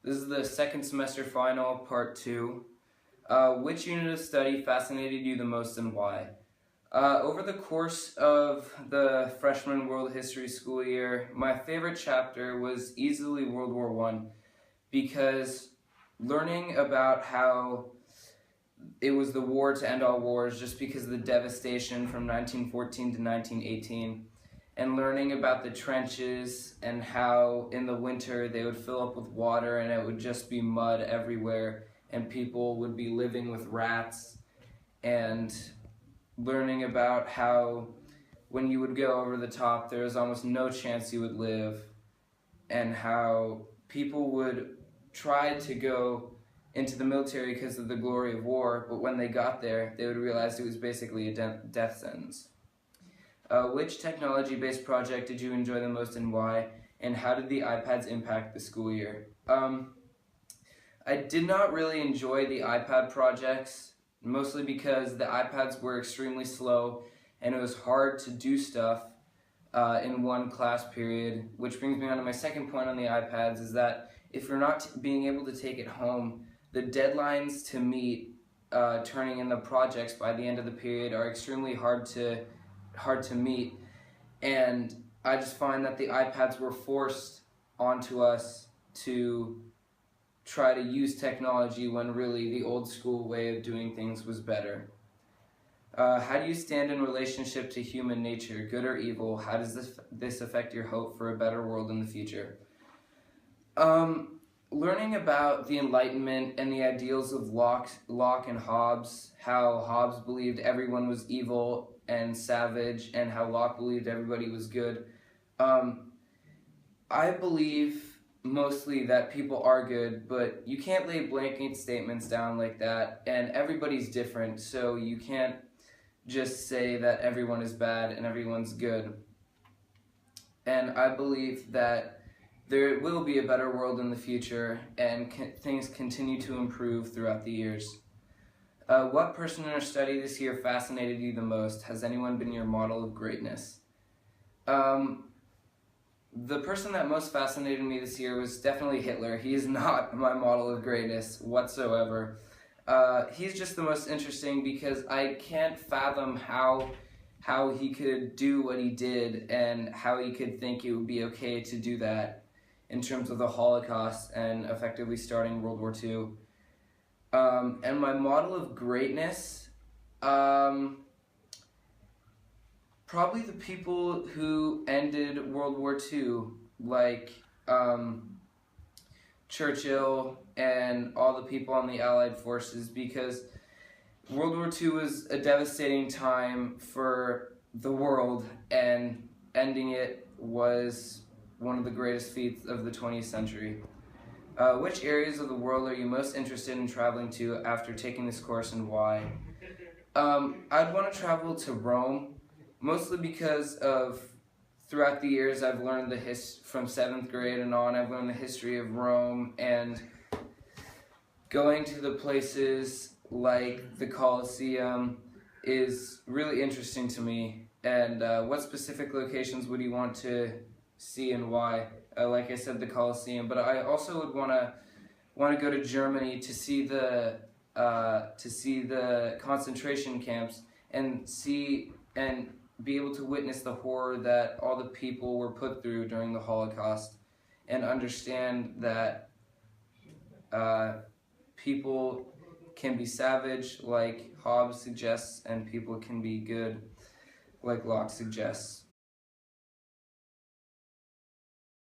This is the second semester final, part 2. Which unit of study fascinated you the most and why? Over the course of the freshman world history school year, my favorite chapter was easily World War I, because learning about how it was the war to end all wars just because of the devastation from 1914 to 1918, and learning about the trenches and how in the winter they would fill up with water and it would just be mud everywhere and people would be living with rats, and learning about how when you would go over the top there was almost no chance you would live, and how people would try to go into the military because of the glory of war, but when they got there they would realize it was basically a death sentence. Which technology-based project did you enjoy the most and why? And how did the iPads impact the school year? I did not really enjoy the iPad projects, mostly because the iPads were extremely slow and it was hard to do stuff in one class period, which brings me on to my second point on the iPads, is that if you're not being able to take it home, the deadlines to meet turning in the projects by the end of the period are extremely hard to meet, and I just find that the iPads were forced onto us to try to use technology when really the old school way of doing things was better. How do you stand in relationship to human nature, good or evil? How does this affect your hope for a better world in the future? Learning about the Enlightenment and the ideals of Locke and Hobbes, how Hobbes believed everyone was evil and savage, and how Locke believed everybody was good. I believe mostly that people are good, but you can't lay blanket statements down like that, and everybody's different, so you can't just say that everyone is bad and everyone's good. And I believe that there will be a better world in the future, and things continue to improve throughout the years. What person in our study this year fascinated you the most? Has anyone been your model of greatness? The person that most fascinated me this year was definitely Hitler. He is not my model of greatness whatsoever. He's just the most interesting because I can't fathom how he could do what he did and how he could think it would be okay to do that in terms of the Holocaust and effectively starting World War II. And my model of greatness, probably the people who ended World War II, like Churchill and all the people on the Allied forces, because World War II was a devastating time for the world, and ending it was one of the greatest feats of the 20th century. Which areas of the world are you most interested in traveling to after taking this course, and why? I'd want to travel to Rome, mostly because of throughout the years I've learned from 7th grade and on, I've learned the history of Rome, and going to the places like the Colosseum is really interesting to me. And what specific locations would you want to see and why? Like I said, the Colosseum, but I also would want to go to Germany to see the concentration camps and be able to witness the horror that all the people were put through during the Holocaust, and understand that people can be savage like Hobbes suggests, and people can be good like Locke suggests.